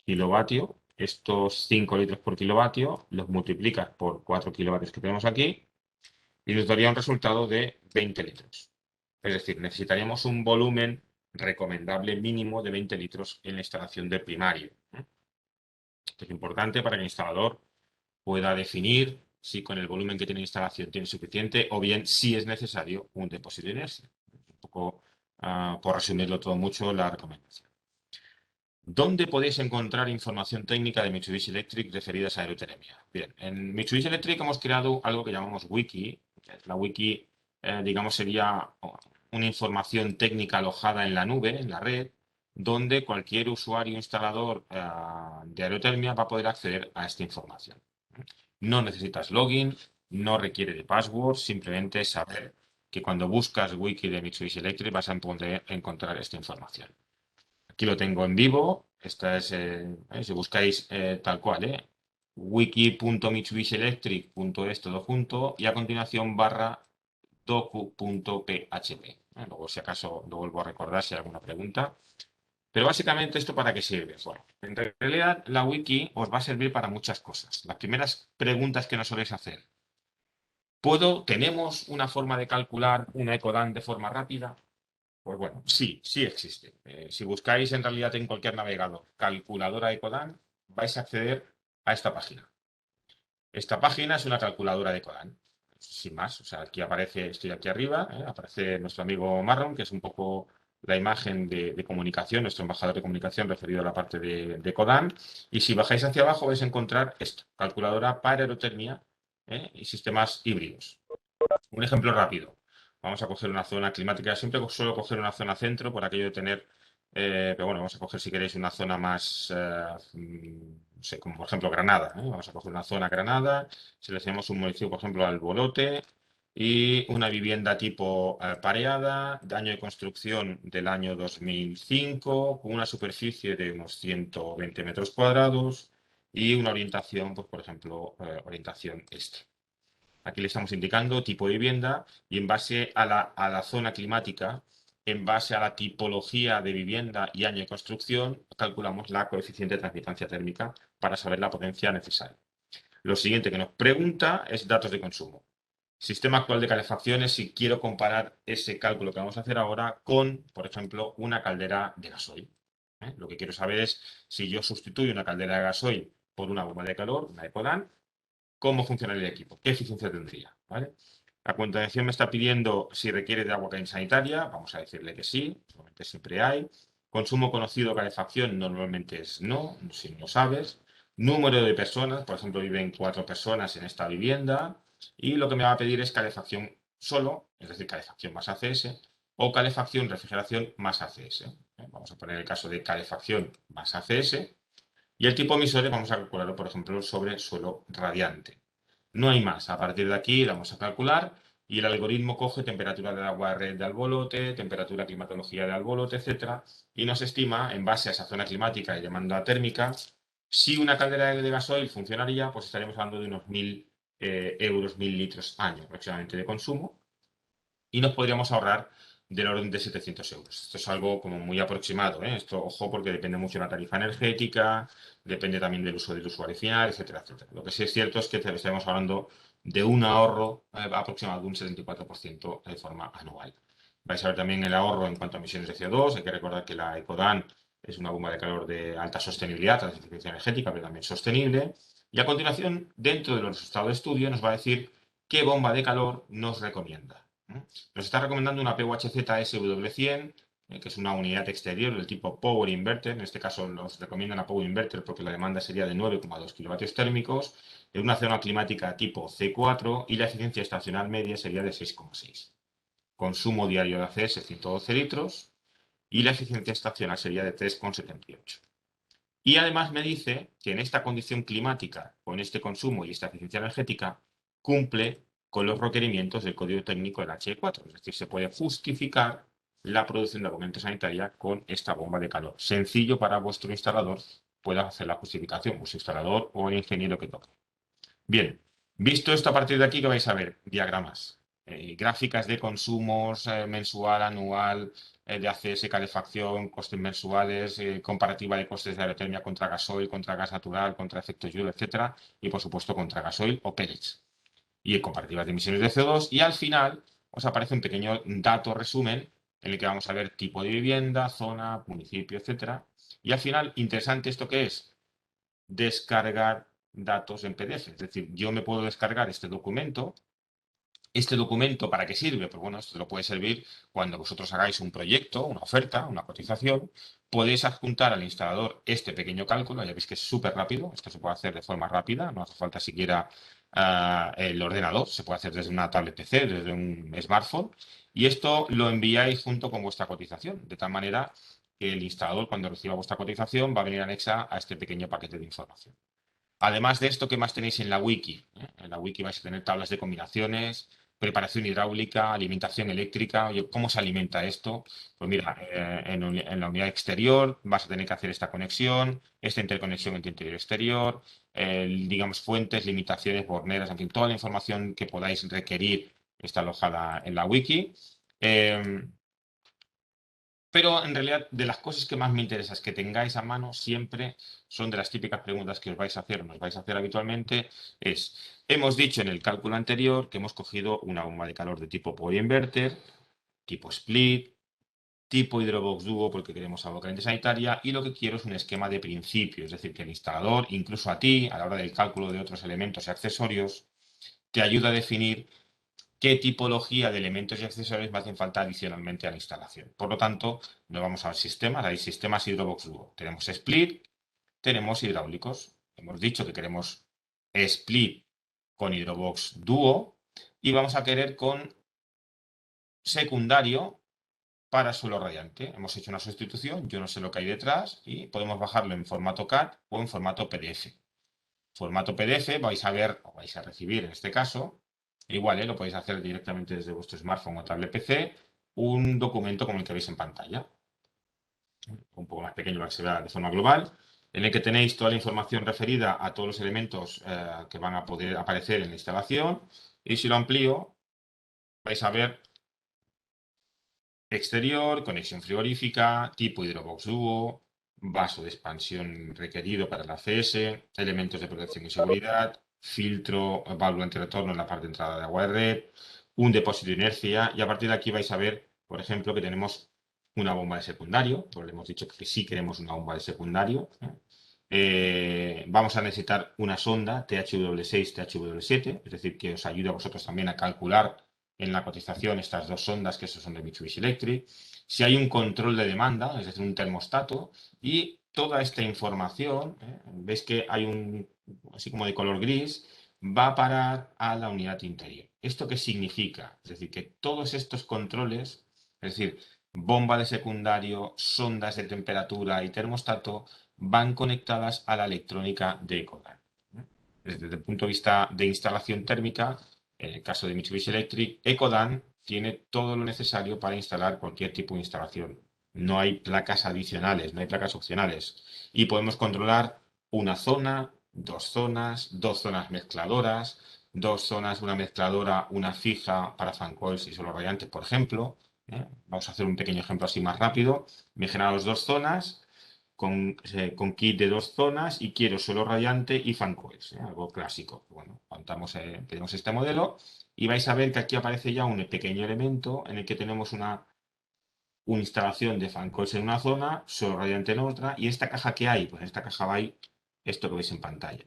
kilovatio, estos 5 litros por kilovatio los multiplicas por 4 kilovatios que tenemos aquí, y nos daría un resultado de 20 litros. Es decir, necesitaríamos un volumen recomendable mínimo de 20 litros en la instalación de primario. Esto es importante para que el instalador pueda definir si con el volumen que tiene la instalación tiene suficiente o bien si es necesario un depósito de inercia. Un poco, por resumirlo todo mucho, la recomendación. ¿Dónde podéis encontrar información técnica de Mitsubishi Electric referidas a aerothermia? Bien, en Mitsubishi Electric hemos creado algo que llamamos Wiki. La Wiki, digamos, sería una información técnica alojada en la nube, en la red, donde cualquier usuario instalador de aerothermia va a poder acceder a esta información. No necesitas login, no requiere de password, simplemente saber que cuando buscas Wiki de Mitsubishi Electric vas a poder encontrar esta información. Aquí lo tengo en vivo. Esta es, si buscáis tal cual, wiki.mitsubishielectric.es todo junto y a continuación barra docu.php. Luego, si acaso, lo vuelvo a recordar si hay alguna pregunta. Pero básicamente, ¿esto para qué sirve? Bueno, en realidad la wiki os va a servir para muchas cosas. Las primeras preguntas que nos soléis hacer. ¿Tenemos una forma de calcular una Ecodan de forma rápida? Pues bueno, sí, sí existe. Si buscáis en realidad en cualquier navegador calculadora Ecodan, vais a acceder a esta página. Esta página es una calculadora de Ecodan, sin más. O sea, aquí aparece, estoy aquí arriba, aparece nuestro amigo Marron, que es un poco la imagen de comunicación, nuestro embajador de comunicación referido a la parte de Ecodan. Y si bajáis hacia abajo vais a encontrar esto, calculadora para aerotermia y sistemas híbridos. Un ejemplo rápido. Vamos a coger una zona climática. Siempre suelo coger una zona centro por aquello de tener, pero bueno, vamos a coger si queréis una zona más, no sé, como por ejemplo Granada. Vamos a coger una zona Granada, seleccionamos un municipio, por ejemplo, Albolote, y una vivienda tipo pareada, de año de construcción del año 2005, con una superficie de unos 120 metros cuadrados y una orientación, pues por ejemplo, orientación este. Aquí le estamos indicando tipo de vivienda y en base a la zona climática, en base a la tipología de vivienda y año de construcción, calculamos la coeficiente de transmitancia térmica para saber la potencia necesaria. Lo siguiente que nos pregunta es datos de consumo. Sistema actual de calefacción es si quiero comparar ese cálculo que vamos a hacer ahora con, por ejemplo, una caldera de gasoil. Lo que quiero saber es si yo sustituyo una caldera de gasoil por una bomba de calor, una Ecodan, cómo funcionaría el equipo, qué eficiencia tendría, ¿vale? A continuación me está pidiendo si requiere de agua caliente sanitaria, vamos a decirle que sí, normalmente siempre hay. Consumo conocido, calefacción, normalmente es no, si no sabes. Número de personas, por ejemplo, viven 4 personas en esta vivienda. Y lo que me va a pedir es calefacción solo, es decir, calefacción más ACS, o calefacción, refrigeración más ACS. Vamos a poner el caso de calefacción más ACS. Y el tipo emisores vamos a calcularlo, por ejemplo, sobre suelo radiante. No hay más. A partir de aquí vamos a calcular y el algoritmo coge temperatura del agua de red de Albolote, temperatura climatología de Albolote, etcétera, y nos estima, en base a esa zona climática y demanda térmica, si una caldera de gasoil funcionaría, pues estaríamos hablando de unos 1.000 euros, 1.000 litros año aproximadamente de consumo, y nos podríamos ahorrar del orden de 700 euros. Esto es algo como muy aproximado, ¿eh? Esto, ojo, porque depende mucho de la tarifa energética, depende también del uso del usuario final, etcétera, etcétera. Lo que sí es cierto es que estaremos hablando de un ahorro aproximado de un 74% de forma anual. Vais a ver también el ahorro en cuanto a emisiones de CO2. Hay que recordar que la Ecodan es una bomba de calor de alta sostenibilidad, alta eficiencia energética, pero también sostenible. Y a continuación, dentro de los resultados de estudio, nos va a decir qué bomba de calor nos recomienda. Nos está recomendando una PUHZ SW100, que es una unidad exterior del tipo Power Inverter. En este caso nos recomiendan a Power Inverter porque la demanda sería de 9,2 kilovatios térmicos, en una zona climática tipo C4 y la eficiencia estacional media sería de 6,6. Consumo diario de ACS 112 litros y la eficiencia estacional sería de 3,78. Y además me dice que en esta condición climática, con este consumo y esta eficiencia energética, cumple con los requerimientos del código técnico del HE4. Es decir, se puede justificar la producción de argumento sanitaria con esta bomba de calor. Sencillo para vuestro instalador pueda hacer la justificación, vuestro instalador o el ingeniero que toque. Bien, visto esto a partir de aquí, que vais a ver? Diagramas, gráficas de consumos mensual, anual, de ACS, calefacción, costes mensuales, comparativa de costes de aerotermia contra gasoil, contra gas natural, contra efecto Joule, etcétera, y por supuesto contra gasoil o pellets. Y comparativas de emisiones de CO2, y al final os aparece un pequeño dato resumen en el que vamos a ver tipo de vivienda, zona, municipio, etcétera. Y al final, interesante esto que es descargar datos en PDF. Es decir, yo me puedo descargar este documento. ¿Este documento para qué sirve? Pues bueno, esto lo puede servir cuando vosotros hagáis un proyecto, una oferta, una cotización. Podéis adjuntar al instalador este pequeño cálculo. Ya veis que es súper rápido. Esto se puede hacer de forma rápida. No hace falta siquiera el ordenador. Se puede hacer desde una tablet PC, desde un smartphone. Y esto lo enviáis junto con vuestra cotización. De tal manera que el instalador, cuando reciba vuestra cotización, va a venir anexa a este pequeño paquete de información. Además de esto, ¿qué más tenéis en la wiki? En la wiki vais a tener tablas de combinaciones, preparación hidráulica, alimentación eléctrica. Oye, ¿cómo se alimenta esto? Pues mira, en la unidad exterior vas a tener que hacer esta conexión, esta interconexión entre interior y exterior, digamos, fuentes, limitaciones, borneras, en fin, toda la información que podáis requerir está alojada en la wiki. Pero en realidad, de las cosas que más me interesa es que tengáis a mano siempre son de las típicas preguntas que os vais a hacer, nos vais a hacer habitualmente, hemos dicho en el cálculo anterior que hemos cogido una bomba de calor de tipo Power Inverter, tipo Split, tipo Hydrobox Duo porque queremos agua caliente sanitaria y lo que quiero es un esquema de principio, es decir, que el instalador, incluso a ti, a la hora del cálculo de otros elementos y accesorios, te ayuda a definir qué tipología de elementos y accesorios me hacen falta adicionalmente a la instalación. Por lo tanto, nos vamos al sistema, hay sistemas Hydrobox Duo. Tenemos Split, tenemos hidráulicos. Hemos dicho que queremos Split con Hydrobox Duo y vamos a querer con secundario para suelo radiante. Hemos hecho una sustitución, yo no sé lo que hay detrás y podemos bajarlo en formato CAD o en formato PDF. Formato PDF vais a ver, o vais a recibir en este caso, igual, lo podéis hacer directamente desde vuestro smartphone o tablet PC, un documento como el que veis en pantalla, un poco más pequeño para que se vea de forma global, en el que tenéis toda la información referida a todos los elementos que van a poder aparecer en la instalación, y si lo amplío, vais a ver exterior, conexión frigorífica, tipo Hydrobox Duo, vaso de expansión requerido para el ACS, elementos de protección y seguridad, filtro, válvula antirretorno en la parte de entrada de agua de red, un depósito de inercia y a partir de aquí vais a ver, por ejemplo, que tenemos una bomba de secundario, pues le hemos dicho que sí queremos una bomba de secundario. Vamos a necesitar una sonda THW6, THW7, es decir, que os ayude a vosotros también a calcular en la cotización estas dos sondas que esos son de Mitsubishi Electric, si hay un control de demanda, es decir, un termostato, y toda esta información, veis que hay un, así como de color gris, va a parar a la unidad interior. ¿Esto qué significa? Es decir, que todos estos controles, es decir, bomba de secundario, sondas de temperatura y termostato, van conectadas a la electrónica de Ecodan. Desde el punto de vista de instalación térmica, en el caso de Mitsubishi Electric, Ecodan tiene todo lo necesario para instalar cualquier tipo de instalación. No hay placas adicionales, no hay placas opcionales. Y podemos controlar una zona, dos zonas mezcladoras, dos zonas, una mezcladora, una fija para fan coils y solo radiantes, por ejemplo. Vamos a hacer un pequeño ejemplo así más rápido. Me he generado dos zonas con kit de dos zonas y quiero suelo radiante y fan coils, algo clásico. Bueno, tenemos este modelo y vais a ver que aquí aparece ya un pequeño elemento en el que tenemos una instalación de fan coils en una zona, suelo radiante en otra y esta caja que hay, pues en esta caja hay esto que veis en pantalla.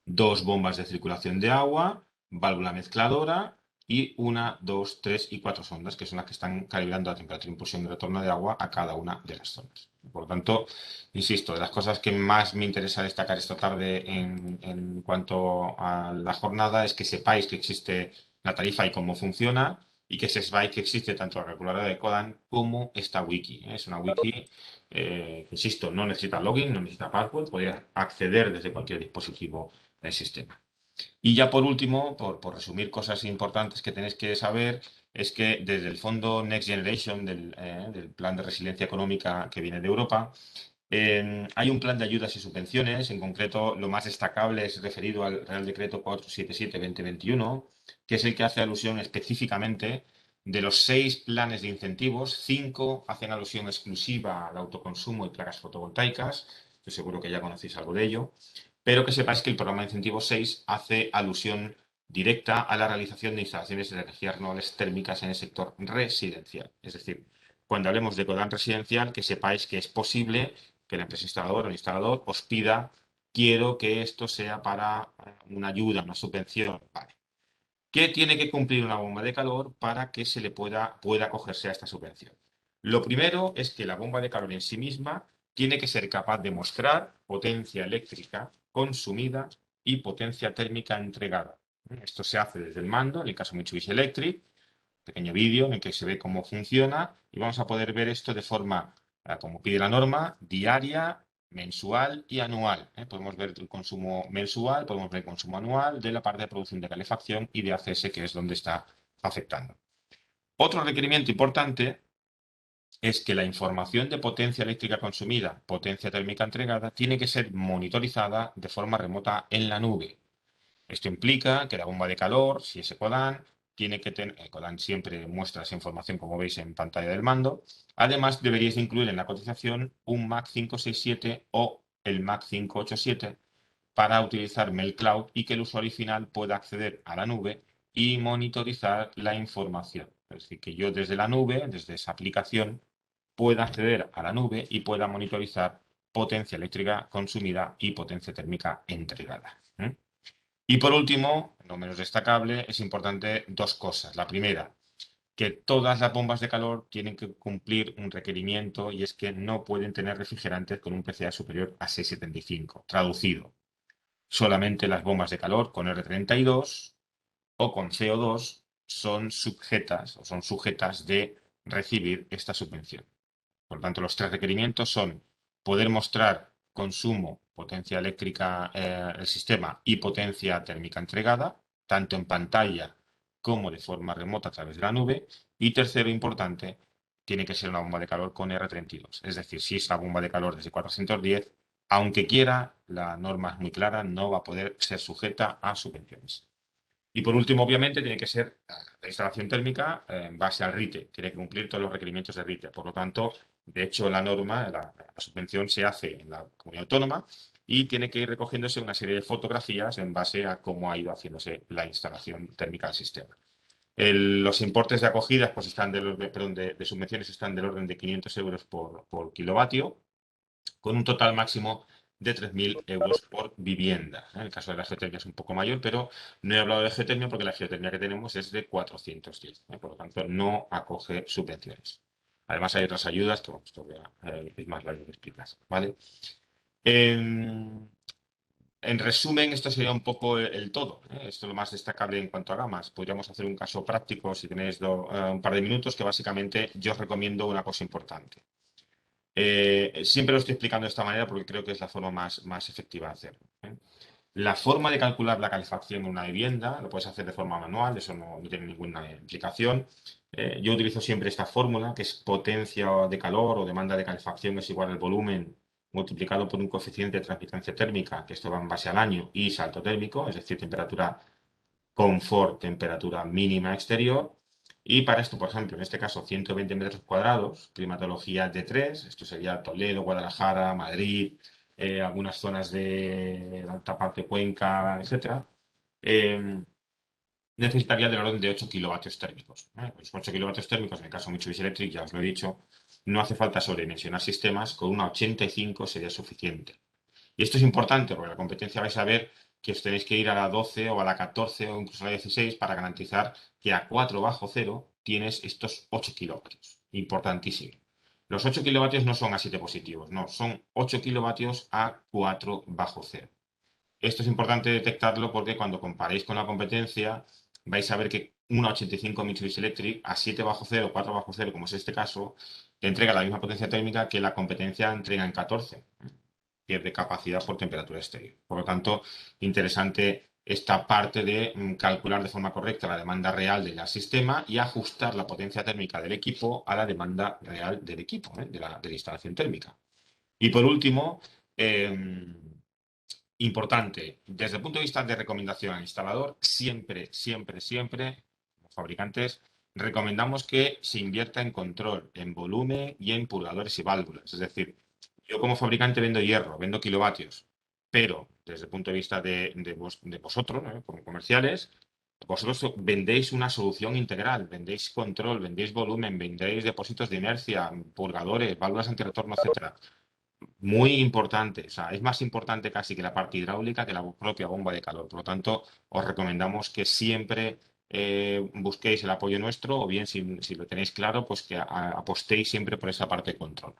Dos bombas de circulación de agua, válvula mezcladora y una, dos, tres y cuatro sondas, que son las que están calibrando la temperatura de impulsión de retorno de agua a cada una de las zonas. Por lo tanto, insisto, de las cosas que más me interesa destacar esta tarde en cuanto a la jornada es que sepáis que existe la tarifa y cómo funciona y que sepáis que existe tanto la calculadora de Codan como esta wiki. Es una wiki, insisto, no necesita login, no necesita password, podéis acceder desde cualquier dispositivo del sistema. Y ya por último, por resumir cosas importantes que tenéis que saber, es que desde el fondo Next Generation del Plan de Resiliencia Económica que viene de Europa, hay un plan de ayudas y subvenciones, en concreto lo más destacable es referido al Real Decreto 477-2021, que es el que hace alusión específicamente de los 6 planes de incentivos, 5 hacen alusión exclusiva al autoconsumo y placas fotovoltaicas, estoy seguro que ya conocéis algo de ello, pero que sepáis que el programa de incentivos 6 hace alusión directa a la realización de instalaciones de energías renovables térmicas en el sector residencial. Es decir, cuando hablemos de Ecodan residencial, que sepáis que es posible que la empresa instaladora o el instalador os pida, quiero que esto sea para una ayuda, una subvención. Vale. ¿Qué tiene que cumplir una bomba de calor para que se le pueda acogerse a esta subvención? Lo primero es que la bomba de calor en sí misma tiene que ser capaz de mostrar potencia eléctrica consumida y potencia térmica entregada. Esto se hace desde el mando, en el caso de Mitsubishi Electric, pequeño vídeo en el que se ve cómo funciona y vamos a poder ver esto de forma, como pide la norma, diaria, mensual y anual. Podemos ver el consumo mensual, podemos ver el consumo anual de la parte de producción de calefacción y de ACS, que es donde está afectando. Otro requerimiento importante es que la información de potencia eléctrica consumida, potencia térmica entregada, tiene que ser monitorizada de forma remota en la nube. Esto implica que la bomba de calor, si es Ecodan, tiene que tener, Ecodan siempre muestra esa información como veis en pantalla del mando. Además, deberíais incluir en la cotización un Mac 567 o el Mac 587 para utilizar Mail Cloud y que el usuario final pueda acceder a la nube y monitorizar la información. Es decir, que yo desde la nube, desde esa aplicación, pueda acceder a la nube y pueda monitorizar potencia eléctrica consumida y potencia térmica entregada. Y por último, no menos destacable, es importante dos cosas. La primera, que todas las bombas de calor tienen que cumplir un requerimiento y es que no pueden tener refrigerantes con un PCA superior a 6,75. Traducido, solamente las bombas de calor con R32 o con CO2 son sujetas o son sujetas de recibir esta subvención. Por lo tanto, los tres requerimientos son poder mostrar consumo, potencia eléctrica el sistema y potencia térmica entregada, tanto en pantalla como de forma remota a través de la nube. Y tercero, importante, tiene que ser una bomba de calor con R32. Es decir, si es una bomba de calor desde 410, aunque quiera, la norma es muy clara, no va a poder ser sujeta a subvenciones. Y por último, obviamente, tiene que ser la instalación térmica en base al RITE, tiene que cumplir todos los requerimientos de RITE. Por lo tanto, de hecho, la norma, la subvención se hace en la comunidad autónoma y tiene que ir recogiéndose una serie de fotografías en base a cómo ha ido haciéndose la instalación térmica del sistema. Los importes de acogidas pues están de subvenciones están del orden de 500 euros por kilovatio, con un total máximo de 3.000 euros por vivienda. En el caso de la geotermia es un poco mayor, pero no he hablado de geotermia porque la geotermia que tenemos es de 410. Por lo tanto, no acoge subvenciones. Además, hay otras ayudas que esto es más largo de explicar. ¿Vale? En resumen, esto sería un poco el todo. Esto es lo más destacable en cuanto a gamas. Podríamos hacer un caso práctico si tenéis un par de minutos, que básicamente yo os recomiendo una cosa importante. Siempre lo estoy explicando de esta manera porque creo que es la forma más efectiva de hacerlo. La forma de calcular la calefacción en una vivienda lo puedes hacer de forma manual, eso no tiene ninguna implicación. Yo utilizo siempre esta fórmula, que es potencia de calor o demanda de calefacción es igual al volumen multiplicado por un coeficiente de transmitancia térmica, que esto va en base al año, y salto térmico, es decir, temperatura confort, temperatura mínima exterior. Y para esto, por ejemplo, en este caso, 120 metros cuadrados, climatología D3, esto sería Toledo, Guadalajara, Madrid, algunas zonas de la alta parte Cuenca, etcétera, necesitaría del orden de 8 kilovatios térmicos. Los 8 kilovatios térmicos, en el caso de Mitsubishi Electric, ya os lo he dicho, no hace falta sobredimensionar sistemas, con una 85 sería suficiente. Y esto es importante porque la competencia vais a ver que os tenéis que ir a la 12 o a la 14 o incluso a la 16 para garantizar que a 4 bajo cero tienes estos 8 kilovatios. Importantísimo. Los 8 kilovatios no son a 7 positivos, no, son 8 kilovatios a 4 bajo cero. Esto es importante detectarlo porque cuando comparéis con la competencia vais a ver que una 85 Mitsubishi Electric a 7 bajo cero, 4 bajo cero, como es este caso, te entrega la misma potencia térmica que la competencia entrega en 14. Pierde capacidad por temperatura exterior. Por lo tanto, interesante esta parte de calcular de forma correcta la demanda real del sistema y ajustar la potencia térmica del equipo a la demanda real del equipo, de la instalación térmica. Y por último, importante, desde el punto de vista de recomendación al instalador, siempre, como fabricantes, recomendamos que se invierta en control, en volumen y en purgadores y válvulas. Es decir, yo como fabricante vendo hierro, vendo kilovatios, pero desde el punto de vista de vosotros, como comerciales, vosotros vendéis una solución integral, vendéis control, vendéis volumen, vendéis depósitos de inercia, purgadores, válvulas antirretorno, etcétera. Muy importante, o sea, es más importante casi que la parte hidráulica que la propia bomba de calor. Por lo tanto, os recomendamos que siempre busquéis el apoyo nuestro o bien si lo tenéis claro, pues que apostéis siempre por esa parte de control.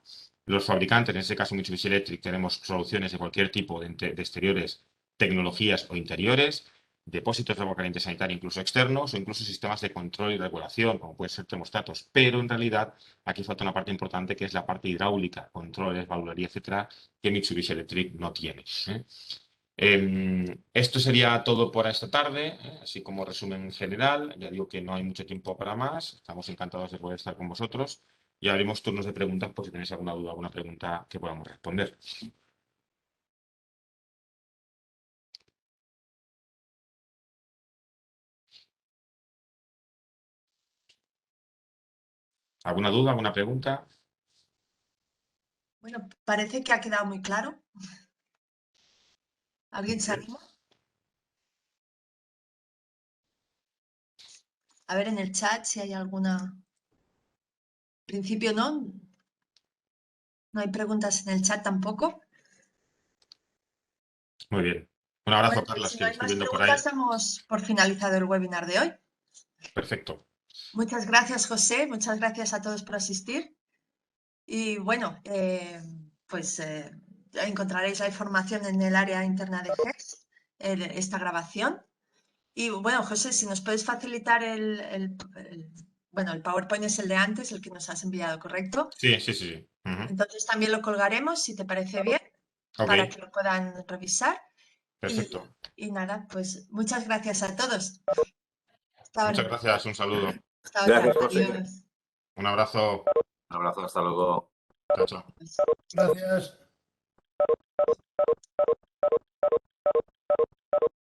Los fabricantes, en este caso Mitsubishi Electric, tenemos soluciones de cualquier tipo de exteriores, tecnologías o interiores, depósitos de agua caliente sanitaria, incluso externos, o incluso sistemas de control y regulación, como pueden ser termostatos. Pero en realidad aquí falta una parte importante que es la parte hidráulica, controles, valvulería, etcétera, que Mitsubishi Electric no tiene. Esto sería todo por esta tarde, así como resumen general. Ya digo que no hay mucho tiempo para más. Estamos encantados de poder estar con vosotros y abrimos turnos de preguntas por si tenéis alguna duda, alguna pregunta que podamos responder. ¿Alguna duda, alguna pregunta? Bueno, parece que ha quedado muy claro. ¿Alguien se Muy bien. anima? A ver en el chat si hay alguna. En principio no. No hay preguntas en el chat tampoco. Muy bien. Un abrazo, Bueno, pues Carlos, si que no lo hay estoy más viendo por ahí. preguntas, damos por finalizado el webinar de hoy. Perfecto. Muchas gracias, José. Muchas gracias a todos por asistir. Y bueno, pues ya encontraréis la información en el área interna de GES, esta grabación. Y bueno, José, si nos puedes facilitar bueno, el PowerPoint es el de antes, el que nos has enviado, ¿correcto? Sí, sí, sí, sí. Ujú. Entonces también lo colgaremos, si te parece bien, Ok, para que lo puedan revisar. perfecto. Y nada, pues muchas gracias a todos. Hasta Muchas ahora. gracias, un saludo. Hasta ahora. Gracias, José. Adiós. Un abrazo. Un abrazo, hasta luego. Chao, chao. Gracias.